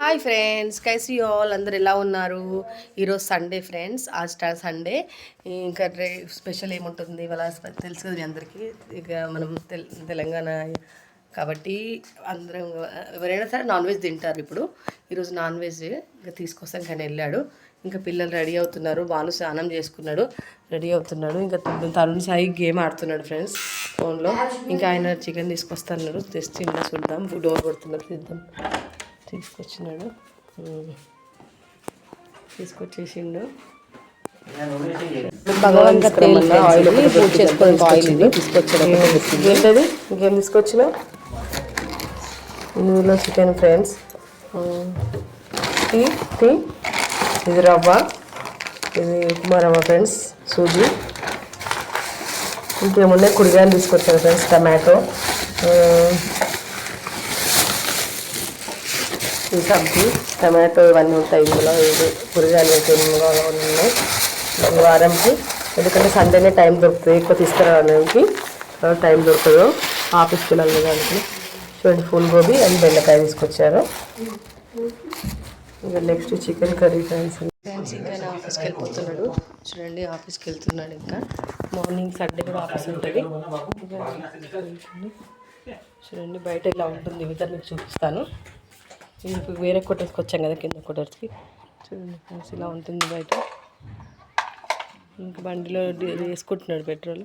Hi friends, कैसी हो all అందరు ఎలా ఉన్నారు? ఈరోజు సండే ఫ్రెండ్స్, సండే. ఇంకా స్పెషల్ ఏముంటుంది ఇవాళ తెలుసు కదా మీ అందరికీ. ఇక మనం తెలంగాణ కాబట్టి అందరం ఎవరైనా సరే నాన్ వెజ్ తింటారు. ఈరోజు నాన్ వెజ్ ఇంకా తీసుకొస్తాం కానీ వెళ్ళాడు. ఇంకా పిల్లలు రెడీ అవుతున్నారు. బాను స్నానం చేసుకున్నాడు, రెడీ అవుతున్నాడు. ఇంకా తరుణ్ సాయి గేమ్ ఆడుతున్నాడు ఫ్రెండ్స్ ఫోన్లో. ఇంకా ఆయన చికెన్ తీసుకొస్తున్నాడు, తెచ్చి ఇంకా చూద్దాం. డోర్ కొడుతున్నారు, చూద్దాం. తీసుకొచ్చినాడు, తీసుకొచ్చేసిండు. భగవంతుడు ఆయిల్ పూజ చేసుకోవడానికి ఆయిల్ తీసుకొచ్చాడు. ఏంటది ఇంకేం తీసుకొచ్చిన? ఇందులో చికెన్ ఫ్రెండ్స్, టీ టీ ఇది రవ్వ, ఇది ఉప్మా రవ్వ ఫ్రెండ్స్, సూజీ. ఇంకేమున్నాయి? కూరగాయలు తీసుకొచ్చాను ఫ్రెండ్స్, టమాటో, ఈ సబ్జీ, టమాటో ఇవన్నీ ఉంటాయి ఇందులో. కూరగాయలు అయితే ఉన్నాయి వారంకి. ఎందుకంటే సండేనే టైం దొరుకుతుంది ఎక్కువ తీసుకురావడానికి, టైం దొరకదు ఆఫీస్కి వెళ్ళాలి దానికి. చూడండి, ఫుల్ గోబీ అండ్ బెండకాయ తీసుకొచ్చారు. ఇంకా నెక్స్ట్ చికెన్ కర్రీ ఫ్రెండ్స్. ఇంకా ఆయన ఆఫీస్కి వెళ్ళిపోతున్నాడు. చూడండి, ఆఫీస్కి వెళ్తున్నాడు. ఇంకా మార్నింగ్ సండే కూడా ఆఫీస్ ఉంటుంది. చూడండి, బయట ఇలా ఉంటుంది. ఇద్దరు మీకు చూపిస్తాను. ఇప్పుడు వేరే క్వార్టర్స్కి వచ్చాం కదా, కింద క్వార్టర్స్కి. చూడండి ఫ్రెండ్స్, ఇలా ఉంటుంది బయట. ఇంకా బండిలో వేసుకుంటున్నాడు పెట్రోల్.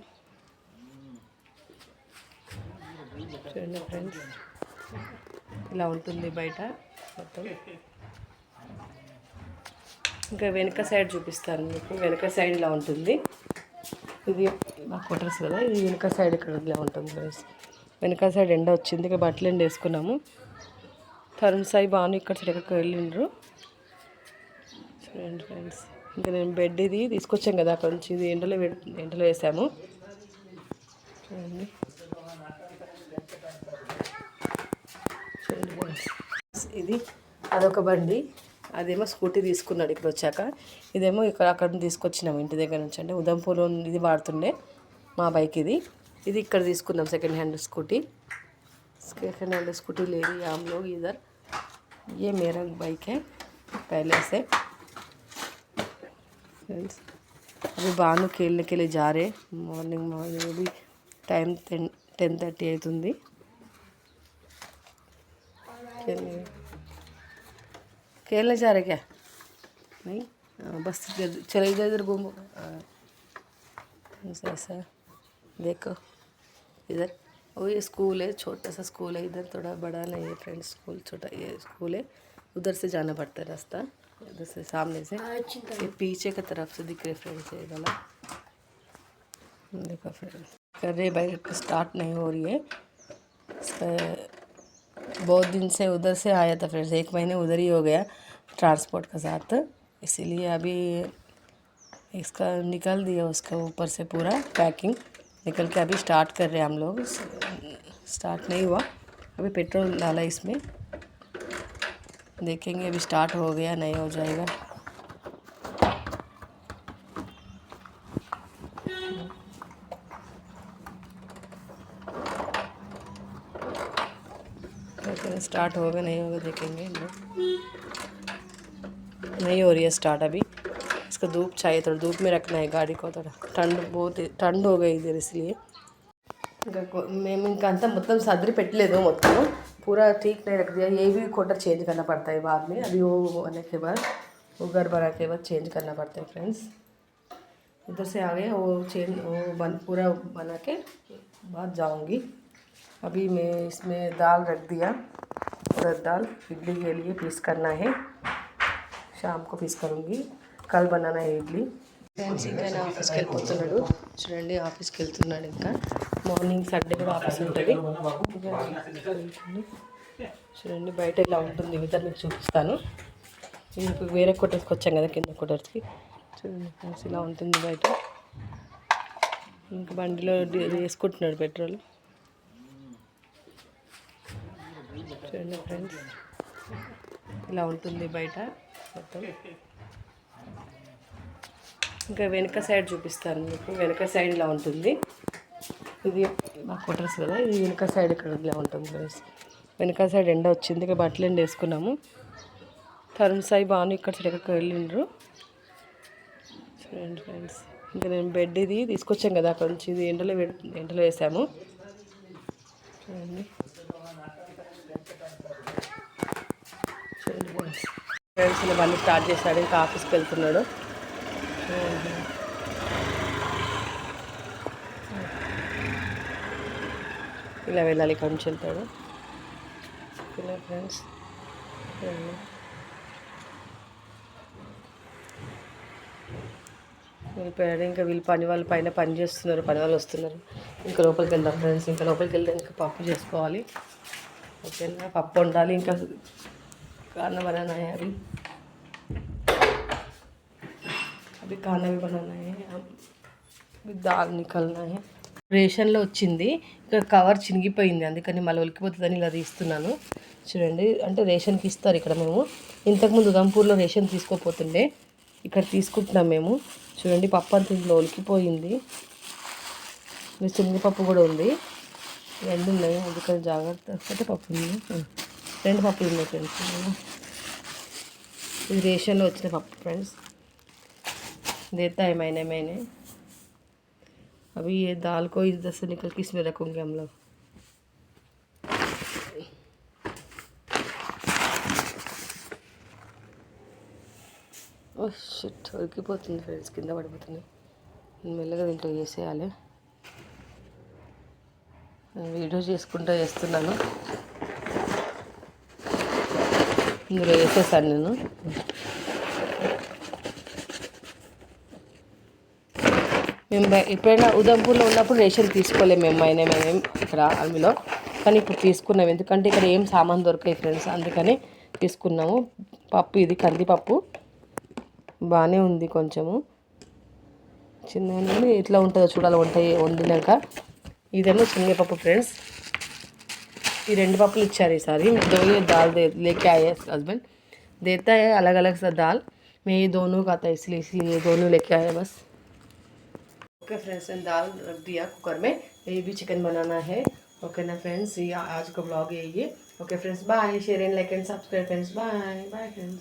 చూడండి ఫ్రెండ్స్, ఇలా ఉంటుంది బయట మొత్తం. ఇంకా వెనక సైడ్ చూపిస్తాను మీకు. వెనక సైడ్ ఇలా ఉంటుంది. ఇది మా క్వార్టర్స్ కదా, ఇది వెనక సైడ్ ఇక్కడ ఇలా ఉంటుంది ఫ్రెండ్స్. వెనక సైడ్ ఎండ వచ్చింది, ఇక బట్టలు ఎండ వేసుకున్నాము. తరుణ్ సాయి బాను ఇక్కడ సైడ్ ఎక్కడికి వెళ్ళిండ్రు. చూడండి ఫ్రెండ్స్, ఇంకా నేను బెడ్ ఇది తీసుకొచ్చాం కదా అక్కడ నుంచి, ఇది ఎండలో వేసాము. చూడండి చూడండి ఫ్రెండ్స్, ఇది అదొక బండి. అదేమో స్కూటీ తీసుకున్నాడు ఇక్కడ వచ్చాక. ఇదేమో అక్కడ నుంచి తీసుకొచ్చినాము ఇంటి దగ్గర నుంచి. అంటే ఉదంపూర్లో ఇది వాడుతుండే మా బైక్ ఇది. ఇది ఇక్కడ తీసుకున్నాం second hand scooty. Second hand scooty ले रही है हम लोग इधर. ये मेरा बाइक है पहले से फ्रेंड्स. अभी बानु खेलने के लिए जा रहे. मॉर्निंग अभी टाइम 10:30 అవుతుంది. खेलने जा रहे क्या? नहीं, बस चलो इधर इधर घूमो. ऐसा देखो इधर. वो ये स्कूल है, छोटा सा स्कूल है. इधर थोड़ा बड़ा नहीं है फ्रेंड्स स्कूल, छोटा ये स्कूल है. उधर से जाना पड़ता है रास्ता, उधर से सामने से. ये पीछे की तरफ से दिख रहे फ्रेंड्स ये वाला. देखो फ्रेंड्स, कर रहे बाइक स्टार्ट नहीं हो रही है. बहुत दिन से उधर से आया था फ्रेंड्स, 1 महीने उधर ही हो गया ट्रांसपोर्ट के साथ. इसीलिए अभी इसका निकल दिया, उसका ऊपर से पूरा पैकिंग निकल के अभी स्टार्ट कर रहे हैं हम लोग. स्टार्ट नहीं हुआ अभी, पेट्रोल डाला इसमें. देखेंगे अभी स्टार्ट हो गया नहीं हो जाएगा. स्टार्ट होगा नहीं होगा देखेंगे. नहीं हो रही है स्टार्ट अभी. इसको धूप चाहिए, थोड़ा धूप में रखना है गाड़ी को. थोड़ा बहुत ठंड हो गई इधर, इसलिए మేము ఇంకా అంతా మొత్తం సర్ది పెట్టలేదు. మొత్తం पूरा ठीक नहीं रख दिया. ये भी क्वार्टर चेंज करना पड़ता है बाद में. अभी वो होने के बाद, वो घर बना के बाद चेंज करना पड़ता है फ्रेंड्स. इधर से आ गए, वो पूरा बना के बाद जाऊंगी. अभी मैं इसमें दाल रख दिया, उड़द दाल इडली के लिए पीस करना है. शाम को पीस करूँगी, कल बनाना है इडली. ఫ్రెండ్స్, ఇంకా ఆయన ఆఫీస్కి వెళ్ళిపోతున్నాడు. చూడండి, ఆఫీస్కి వెళ్తున్నాడు. ఇంకా మార్నింగ్ సండే కూడా ఆఫీస్ ఉంటుంది. చూడండి, బయట ఇలా ఉంటుంది. ఇద్దరు మీకు చూపిస్తాను. ఇప్పుడు వేరే క్వార్టర్స్కి వచ్చాం కదా, కింద క్వార్టర్స్కి. చూడండి ఫ్రెండ్స్, ఇలా ఉంటుంది బయట. ఇంకా బండిలో వేసుకుంటున్నాడు పెట్రోల్. చూడండి ఫ్రెండ్స్, ఇలా ఉంటుంది బయట మొత్తం. ఇంకా వెనక సైడ్ చూపిస్తాను మీకు. వెనక సైడ్ ఇలా ఉంటుంది. ఇది మా క్వార్టర్స్ కదా, ఇది వెనక సైడ్ ఇక్కడ ఇలా ఉంటుంది ఫ్రెండ్స్. వెనక సైడ్ ఎండ వచ్చింది, ఇక బట్టలు ఎండ వేసుకున్నాము. తరుణ్ సాయి బాను ఇక్కడ ఎక్కడికి వెళ్ళిండ్రు చూడండి ఫ్రెండ్స్. ఇంకా నేను బెడ్ ఇది తీసుకొచ్చాం కదా అక్కడ నుంచి, ఇది ఎండలో వేసాము చూడండి. ఫ్రెండ్స్ ఇలా బండి స్టార్ట్ చేశాడు, ఇంకా ఆఫీస్కి వెళ్తున్నాడు. ఇలా వెళ్ళాలి, ఇక్కడ నుంచి వెళ్తాడు. ఇలా ఫ్రెండ్స్ వెళ్ళిపోయాడు. ఇంకా వీళ్ళు పని వాళ్ళు పైన పని చేస్తున్నారు, పని వాళ్ళు వస్తున్నారు. ఇంకా లోపలికి వెళ్దాం ఫ్రెండ్స్. ఇంకా లోపలికి వెళ్తే ఇంకా పప్పు చేసుకోవాలి. ఓకేనా, పప్పు వండాలి. ఇంకా खाना बनाना है अभी खाना भी बनाना है, अभी दाल निकलना है. రేషన్లో వచ్చింది, ఇక్కడ కవర్ చినిగిపోయింది, అందుకని మళ్ళీ ఒలికిపోతుందని ఇలా తీస్తున్నాను చూడండి. అంటే రేషన్కి ఇస్తారు ఇక్కడ. మేము ఇంతకుముందు ఉదంపూర్లో రేషన్ తీసుకోపోతుండే, ఇక్కడ తీసుకుంటున్నాం మేము. చూడండి పప్పు అంతా ఇంట్లో ఒలికిపోయింది. శనగపప్పు కూడా ఉంది, రెండు ఉన్నాయి, అందుకని జాగ్రత్త. ఒకటే పప్పు ఉంది, రెండు పప్పులు ఉన్నాయి ఫ్రెండ్స్. ఇది రేషన్లో వచ్చిన పప్పు ఫ్రెండ్స్. देता है महीने महीने. अभी ये दाल को इधर से निकल के इसमें रखूँगे हम लोग. ఓహ్ షిట్, ఉడికిపోతుంది ఫ్రెండ్స్, కింద పడిపోతుంది. మెల్లగా దీంట్లో వేసేయాలి. వీడియో చేసుకుంటూ చేస్తున్నాను, ఇందులో వేసేసాను నేను. మేము ఎప్పుడైనా ఉదంపూర్లో ఉన్నప్పుడు రేషన్ తీసుకోలేము మేము, మేము ఇక్కడ ఆర్మీలో. కానీ ఇప్పుడు తీసుకున్నాం, ఎందుకంటే ఇక్కడ ఏం సామాన్ దొరికాయి ఫ్రెండ్స్, అందుకని తీసుకున్నాము. పప్పు ఇది కందిపప్పు, బాగానే ఉంది, కొంచెము చిన్నగా ఎట్లా ఉంటుందో చూడాలి వండినాక. ఇదేమో శనగపప్పు ఫ్రెండ్స్. ఈ రెండు పప్పులు ఇచ్చారు ఈసారి. दो ये दाल लेके आए हस्बैंड, देता है अलग अलग सा दाल. मैं ये दोनों का था, इसलिए दोनों लेके आए बस. ओके फ्रेंड्स, मैंने दाल रख दिया कुकर में. ये भी चिकन बनाना है. ओके ना फ्रेंड्स, ये आज का ब्लॉग यही है. Okay friends, bye. Share and like and subscribe friends. Bye bye friends.